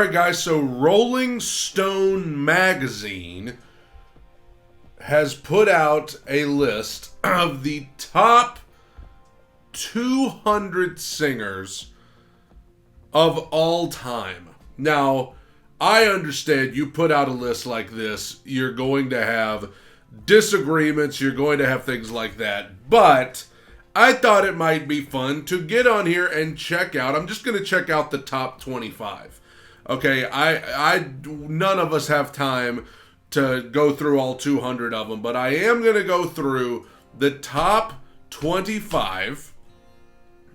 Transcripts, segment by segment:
right, guys, so Rolling Stone magazine has put out a list of the top 200 singers of all time. Now, I understand you put out a list like this, you're going to have disagreements, you're going to have things like that, but I thought it might be fun to get on here and check out. I'm just going to check out the top 25. Okay, none of us have time to go through all 200 of them, but I am going to go through the top 25.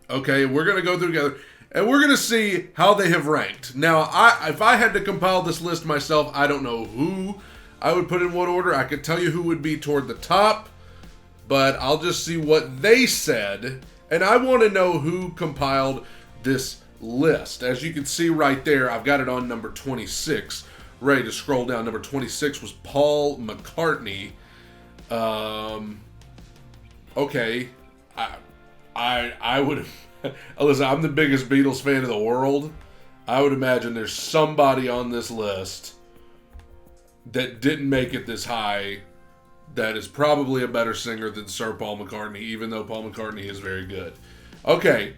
Okay, we're going to go through together, and we're going to see how they have ranked. Now, if I had to compile this list myself, I don't know who I would put in what order. I could tell you who would be toward the top, but I'll just see what they said, and I want to know who compiled this list. As you can see right there, I've got it on number 26. Ready to scroll down. Number 26 was Paul McCartney. Okay, I would listen. I'm the biggest Beatles fan in the world. I would imagine there's somebody on this list that didn't make it this high that is probably a better singer than Sir Paul McCartney, even though Paul McCartney is very good. Okay,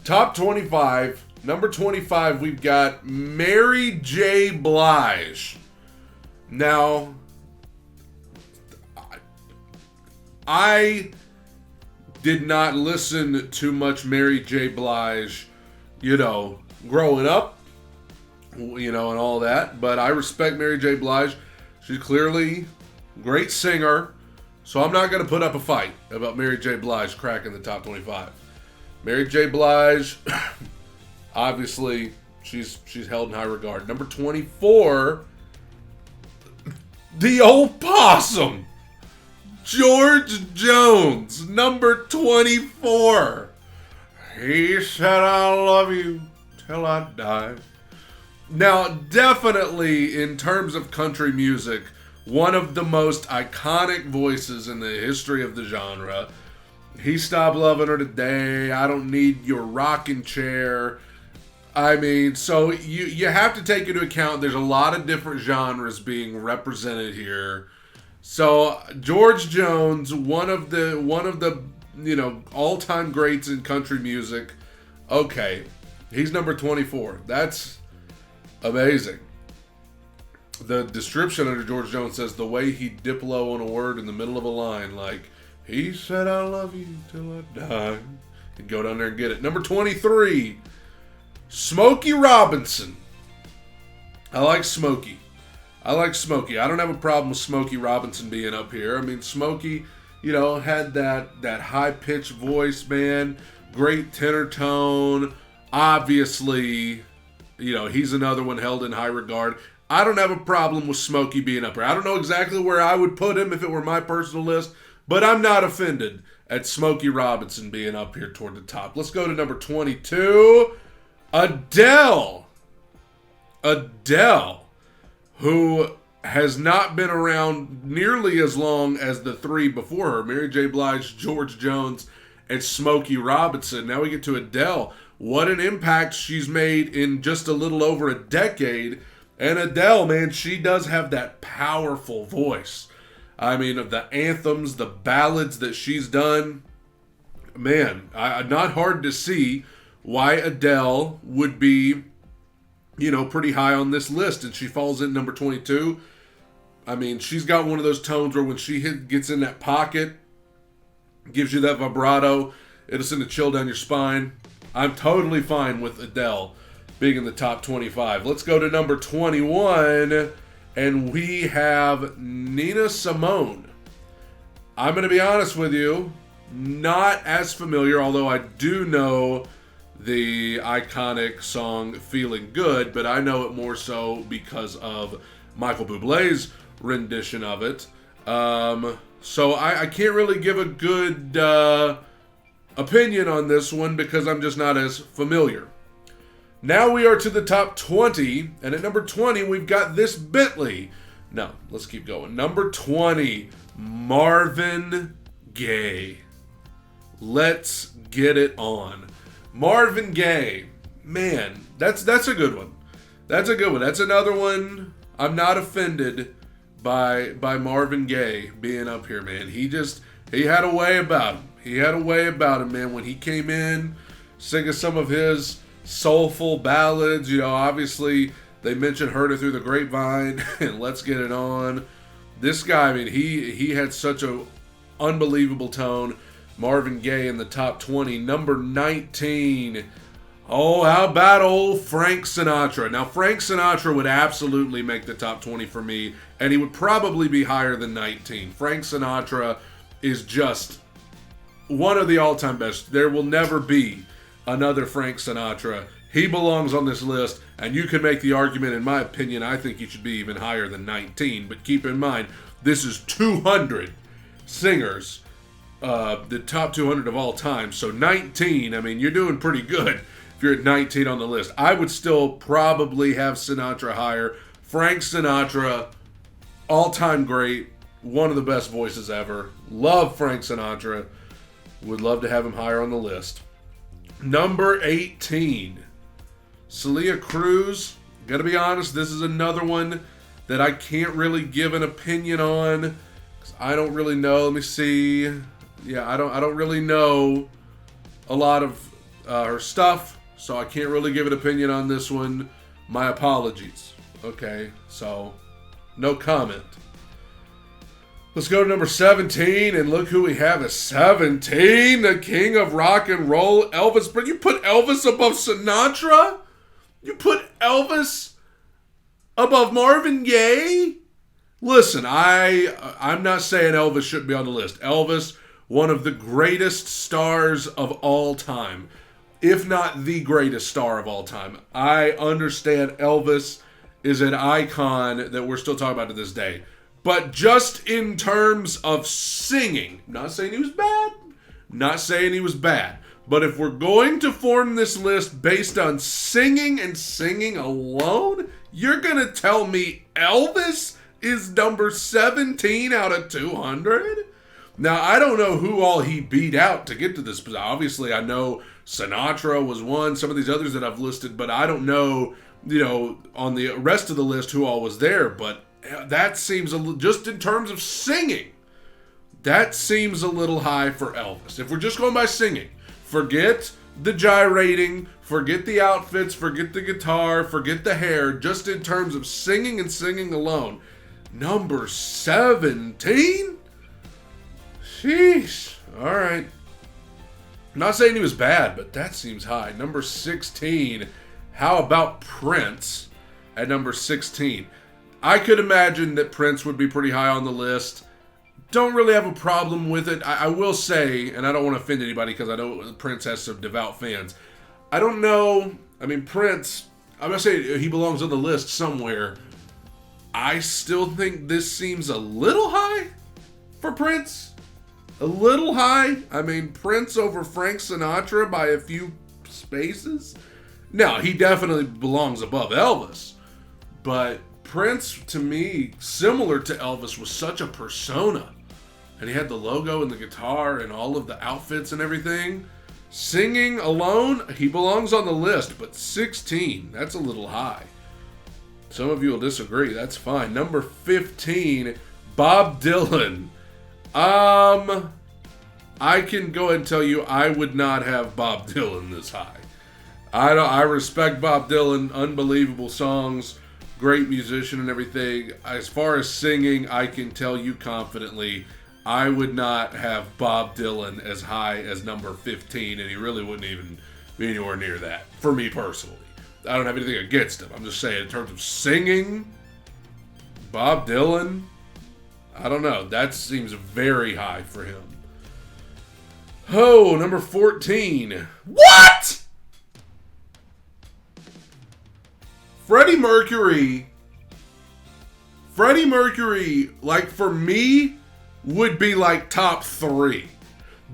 top 25. Number 25, we've got Mary J. Blige. Now, I did not listen to much Mary J. Blige, growing up, and all that, but I respect Mary J. Blige. She's clearly a great singer, so I'm not going to put up a fight about Mary J. Blige cracking the top 25. Mary J. Blige, obviously, she's held in high regard. Number 24, the old possum, George Jones. Number 24. He said, "I love you till I die." Now, definitely, in terms of country music, one of the most iconic voices in the history of the genre. He stopped loving her today. I don't need your rocking chair. I mean, so you have to take into account there's a lot of different genres being represented here. So George Jones, one of the all-time greats in country music. Okay, he's number 24. That's amazing. The description under George Jones says the way he dip low on a word in the middle of a line, like, he said, "I love you till I die." And go down there and get it. Number 23, Smokey Robinson. I like Smokey. I don't have a problem with Smokey Robinson being up here. I mean, Smokey, had that high-pitched voice, man. Great tenor tone. Obviously, he's another one held in high regard. I don't have a problem with Smokey being up here. I don't know exactly where I would put him if it were my personal list, but I'm not offended at Smokey Robinson being up here toward the top. Let's go to number 22, Adele. Adele, who has not been around nearly as long as the three before her, Mary J. Blige, George Jones, and Smokey Robinson. Now we get to Adele. What an impact she's made in just a little over a decade. And Adele, man, she does have that powerful voice. I mean, of the anthems, the ballads that she's done, man, not hard to see why Adele would be, pretty high on this list. And she falls in number 22. I mean, she's got one of those tones where when she gets in that pocket, gives you that vibrato, it'll send a chill down your spine. I'm totally fine with Adele being in the top 25. Let's go to number 21, and we have Nina Simone. I'm going to be honest with you, not as familiar, although I do know the iconic song Feeling Good, but I know it more so because of Michael Bublé's rendition of it. So I can't really give a good opinion on this one because I'm just not as familiar. Now we are to the top 20, and at number 20, we've got this Bentley. No, let's keep going. Number 20, Marvin Gaye. Let's get it on. Marvin Gaye. Man, that's a good one. That's a good one. That's another one. I'm not offended by Marvin Gaye being up here, man. He had a way about him. He had a way about him, man. When he came in, singing some of his soulful ballads, obviously they mentioned Heard It Through the Grapevine and Let's Get It On. This guy, I mean, he had such a unbelievable tone. Marvin Gaye in the top 20. Number 19. Oh, how about old Frank Sinatra? Now, Frank Sinatra would absolutely make the top 20 for me, and he would probably be higher than 19. Frank Sinatra is just one of the all-time best. There will never be another Frank Sinatra. He belongs on this list, and you can make the argument, in my opinion, I think he should be even higher than 19. But keep in mind, this is 200 singers, the top 200 of all time. So 19, I mean, you're doing pretty good if you're at 19 on the list. I would still probably have Sinatra higher. Frank Sinatra, all-time great, one of the best voices ever. Love Frank Sinatra. Would love to have him higher on the list. Number 18, Celia Cruz. Gotta be honest, this is another one that I can't really give an opinion on, because I don't really know. Let me see. Yeah, I don't really know a lot of her stuff, so I can't really give an opinion on this one. My apologies. Okay, so no comment. Let's go to number 17, and look who we have at 17. The king of rock and roll, Elvis. But you put Elvis above Sinatra? You put Elvis above Marvin Gaye? Listen, I'm not saying Elvis shouldn't be on the list. Elvis, one of the greatest stars of all time, if not the greatest star of all time. I understand Elvis is an icon that we're still talking about to this day. But just in terms of singing, not saying he was bad, not saying he was bad, but if we're going to form this list based on singing and singing alone, you're going to tell me Elvis is number 17 out of 200? Now, I don't know who all he beat out to get to this. Obviously, I know Sinatra was one, some of these others that I've listed, but I don't know, on the rest of the list who all was there. But that seems, just in terms of singing, that seems a little high for Elvis. If we're just going by singing, forget the gyrating, forget the outfits, forget the guitar, forget the hair, just in terms of singing and singing alone. Number 17? Sheesh. All right. I'm not saying he was bad, but that seems high. Number 16. How about Prince at number 16? I could imagine that Prince would be pretty high on the list. Don't really have a problem with it. I will say, and I don't want to offend anybody because I know Prince has some devout fans. I don't know. I mean, Prince, I'm going to say he belongs on the list somewhere. I still think this seems a little high for Prince. A little high. I mean, Prince over Frank Sinatra by a few spaces. Now, he definitely belongs above Elvis. But Prince, to me, similar to Elvis, was such a persona. And he had the logo and the guitar and all of the outfits and everything. Singing alone, he belongs on the list, but 16, that's a little high. Some of you will disagree, that's fine. Number 15, Bob Dylan. I can go ahead and tell you I would not have Bob Dylan this high. I respect Bob Dylan, unbelievable songs, great musician and everything. As far as singing, I can tell you confidently, I would not have Bob Dylan as high as number 15, and he really wouldn't even be anywhere near that, for me personally. I don't have anything against him. I'm just saying, in terms of singing, Bob Dylan, I don't know. That seems very high for him. Oh, number 14. What? Freddie Mercury, like for me, would be like top 3.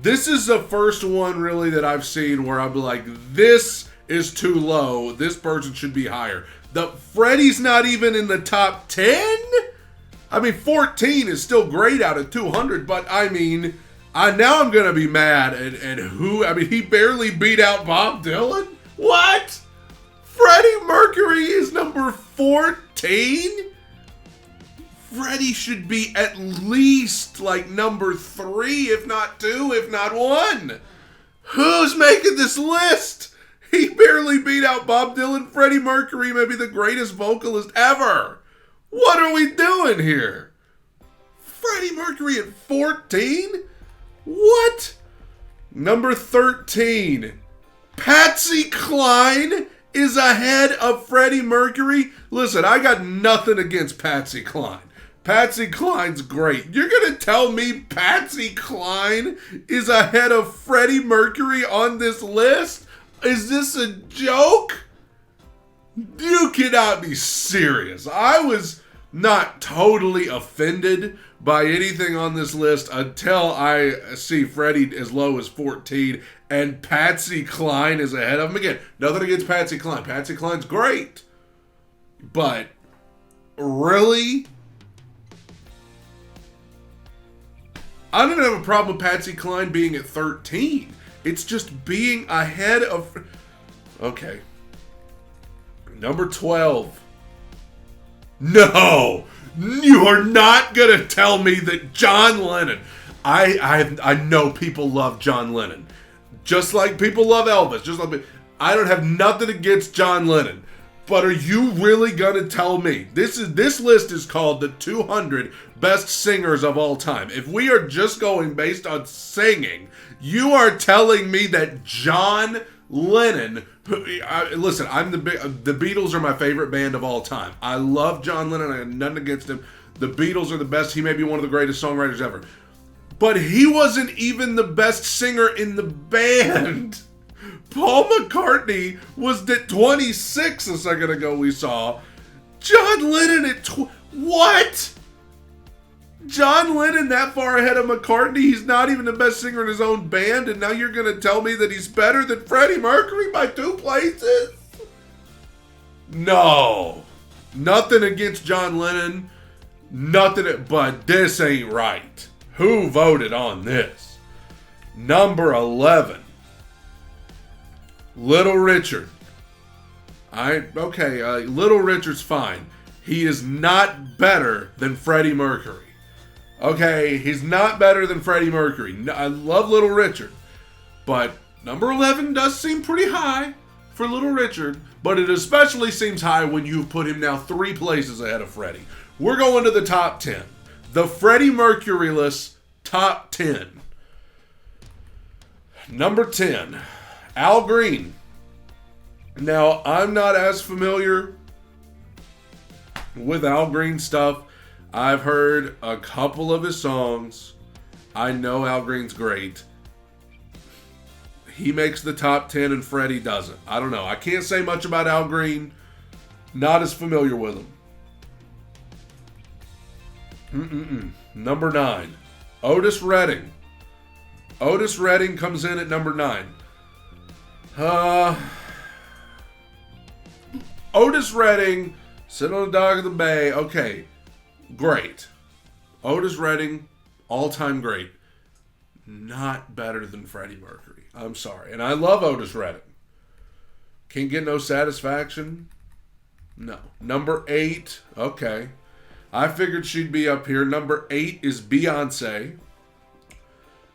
This is the first one really that I've seen where I'm like, this is too low. This person should be higher. Freddie's not even in the top 10? I mean, 14 is still great out of 200, but I mean, now I'm going to be mad at who, I mean, he barely beat out Bob Dylan? What? Freddie Mercury is number 14? Freddie should be at least like number 3, if not 2, if not 1. Who's making this list? He barely beat out Bob Dylan. Freddie Mercury may be the greatest vocalist ever. What are we doing here? Freddie Mercury at 14? What? Number 13. Patsy Cline is ahead of Freddie Mercury. Listen, I got nothing against Patsy Cline. Patsy Cline's great. You're going to tell me Patsy Cline is ahead of Freddie Mercury on this list? Is this a joke? You cannot be serious. I was not totally offended by anything on this list until I see Freddie as low as 14 and Patsy Cline is ahead of him. Again, nothing against Patsy Cline. Patsy Cline's great. But really? I don't have a problem with Patsy Cline being at 13. It's just being ahead of... Okay. Number 12. No! You are not going to tell me that John Lennon... I know people love John Lennon. Just like people love Elvis. Just like I don't have nothing against John Lennon. But are you really gonna tell me this list is called the 200 best singers of all time? If we are just going based on singing, you are telling me that John Lennon. Listen, the Beatles are my favorite band of all time. I love John Lennon. I have nothing against him. The Beatles are the best. He may be one of the greatest songwriters ever. But he wasn't even the best singer in the band. Paul McCartney was at 26 a second ago we saw. John Lennon at what? John Lennon that far ahead of McCartney? He's not even the best singer in his own band, and now you're going to tell me that he's better than Freddie Mercury by 2 places? No. Nothing against John Lennon. Nothing, but this ain't right. Who voted on this? Number 11. Little Richard. Little Richard's fine. He is not better than Freddie Mercury. Okay, he's not better than Freddie Mercury. I love Little Richard. But number 11 does seem pretty high for Little Richard. But it especially seems high when you've put him now 3 places ahead of Freddie. We're going to the top 10. The Freddie Mercury-less top 10. Number 10. Al Green. Now, I'm not as familiar with Al Green stuff. I've heard a couple of his songs. I know Al Green's great. He makes the top 10 and Freddie doesn't. I don't know. I can't say much about Al Green. Not as familiar with him. Number 9. Otis Redding. Otis Redding comes in at number 9. Otis Redding, sitting on the dock of the bay. Okay, great. Otis Redding, all-time great. Not better than Freddie Mercury. I'm sorry. And I love Otis Redding. Can't get no satisfaction? No. Number 8, okay. I figured she'd be up here. Number 8 is Beyonce.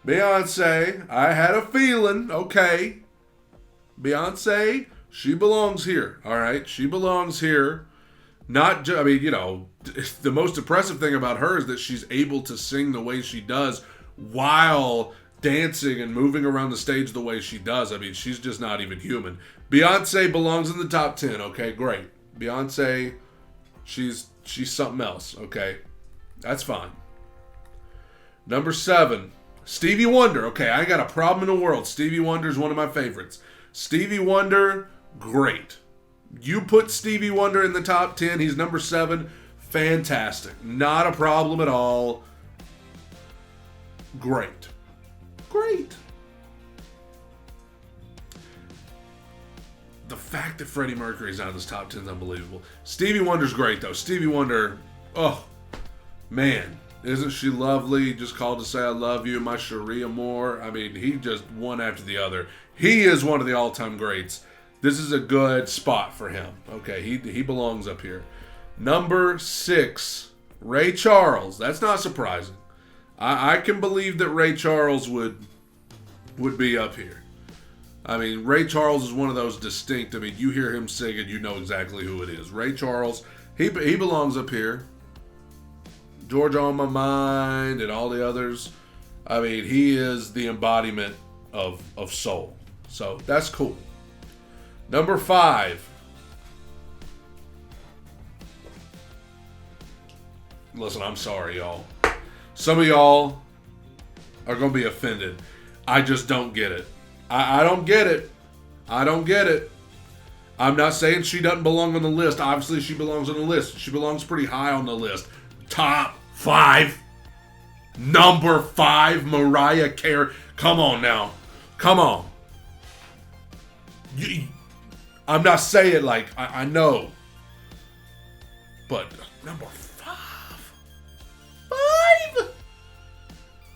Beyonce, I had a feeling, okay. Beyonce, she belongs here, all right? She belongs here. Not just, the most impressive thing about her is that she's able to sing the way she does while dancing and moving around the stage the way she does. I mean, she's just not even human. Beyonce belongs in the top 10, okay? Great. Beyonce, she's something else, okay? That's fine. Number 7, Stevie Wonder. Okay, I got a problem in the world. Stevie Wonder is one of my favorites. Stevie Wonder, great. You put Stevie Wonder in the top 10. He's number 7. Fantastic. Not a problem at all. Great. Great. The fact that Freddie Mercury's out of this top 10 is unbelievable. Stevie Wonder's great, though. Stevie Wonder, oh, man. Isn't she lovely? Just called to say I love you, my Cherie Amour. I mean, he just one after the other. He is one of the all-time greats. This is a good spot for him. Okay, he belongs up here. Number 6, Ray Charles. That's not surprising. I can believe that Ray Charles would be up here. I mean, Ray Charles is one of those distinct. I mean, you hear him sing and you know exactly who it is. Ray Charles, he belongs up here. Georgia on My Mind and all the others. I mean, he is the embodiment of soul. So that's cool. Number 5. Listen, I'm sorry, y'all. Some of y'all are going to be offended. I just don't get it. I don't get it. I don't get it. I'm not saying she doesn't belong on the list. Obviously, she belongs on the list. She belongs pretty high on the list. Top 5. Number 5, Mariah Carey. Come on now. Come on. I'm not saying like, I know. But number 5?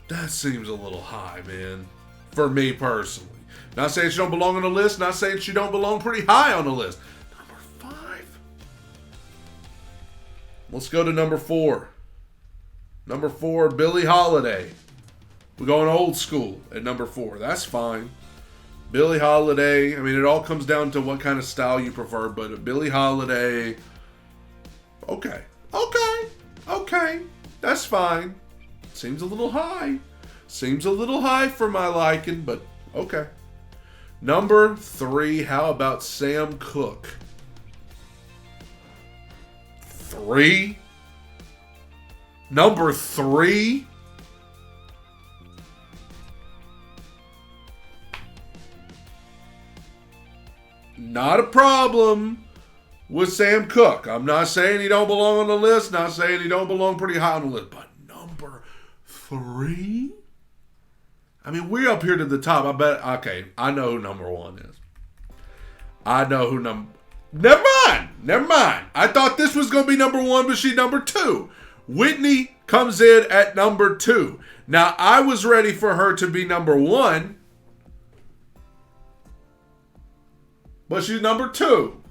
That seems a little high, man. For me personally. Not saying she don't belong on the list. Not saying she don't belong pretty high on the list. Number 5. Let's go to number 4. Number 4, Billie Holiday. We're going old school at number 4. That's fine. Billie Holiday. I mean, it all comes down to what kind of style you prefer. But Billie Holiday. Okay. That's fine. Seems a little high. Seems a little high for my liking, but okay. Number 3, how about Sam Cooke? 3? Number 3? Not a problem with Sam Cooke. I'm not saying he don't belong on the list, not saying he don't belong pretty high on the list, but number 3? I mean, we're up here to the top. I bet. Okay, I know who number 1 is. I know who number. Never mind. I thought this was going to be number 1, but she's number 2. Whitney comes in at number 2. Now, I was ready for her to be number 1, but she's number 2.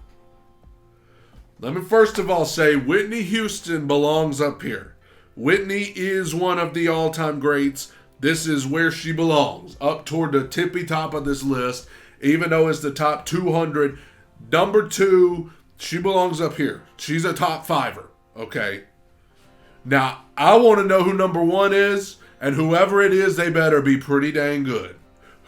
Let me first of all say Whitney Houston belongs up here. Whitney is one of the all-time greats. This is where she belongs, up toward the tippy top of this list. Even though it's the top 200, number 2, she belongs up here. She's a top 5er, okay? Now, I want to know who number 1 is, and whoever it is, they better be pretty dang good.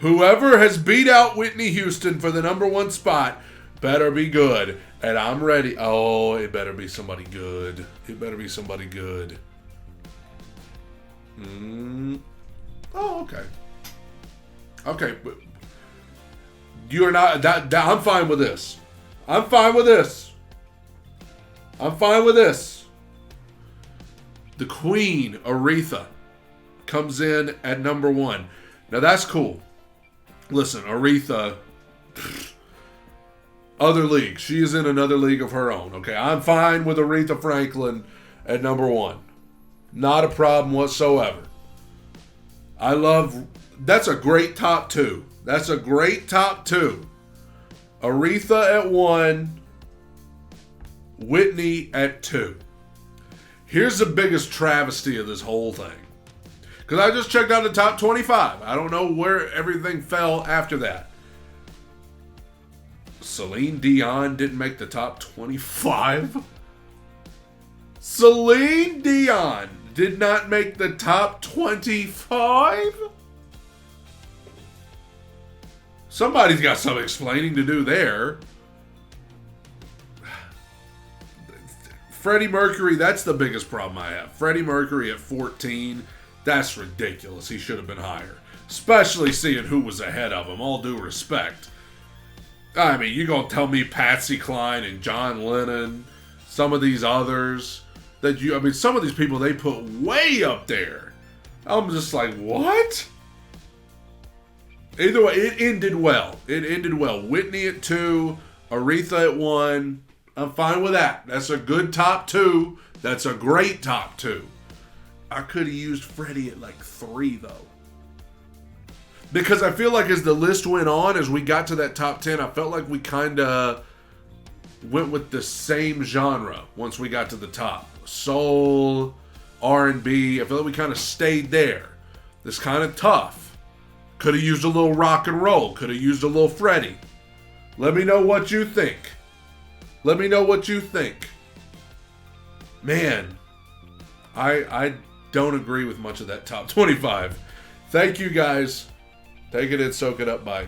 Whoever has beat out Whitney Houston for the number 1 spot better be good. And I'm ready. Oh, it better be somebody good. It better be somebody good. Oh, okay. Okay, but you're not that. I'm fine with this. I'm fine with this. The Queen, Aretha, comes in at number 1. Now that's cool. Listen, Aretha, other league. She is in another league of her own. Okay, I'm fine with Aretha Franklin at number 1. Not a problem whatsoever. That's a great top 2. That's a great top 2. Aretha at 1, Whitney at 2. Here's the biggest travesty of this whole thing. Because I just checked out the top 25. I don't know where everything fell after that. Celine Dion didn't make the top 25. Celine Dion did not make the top 25? Somebody's got some explaining to do there. Freddie Mercury, that's the biggest problem I have. Freddie Mercury at 14, that's ridiculous. He should have been higher. Especially seeing who was ahead of him, all due respect. I mean, you gonna tell me Patsy Cline and John Lennon, some of these others, some of these people they put way up there. I'm just like, what? Either way, it ended well. Whitney at 2, Aretha at 1. I'm fine with that. That's a good top 2. That's a great top 2. I could have used Freddie at like 3, though. Because I feel like as the list went on, as we got to that top 10, I felt like we kind of went with the same genre once we got to the top. Soul, R&B. I feel like we kind of stayed there. It's kind of tough. Could have used a little rock and roll. Could have used a little Freddie. Let me know what you think. Let me know what you think. Man, I don't agree with much of that top 25. Thank you guys. Take it in, soak it up. Bye.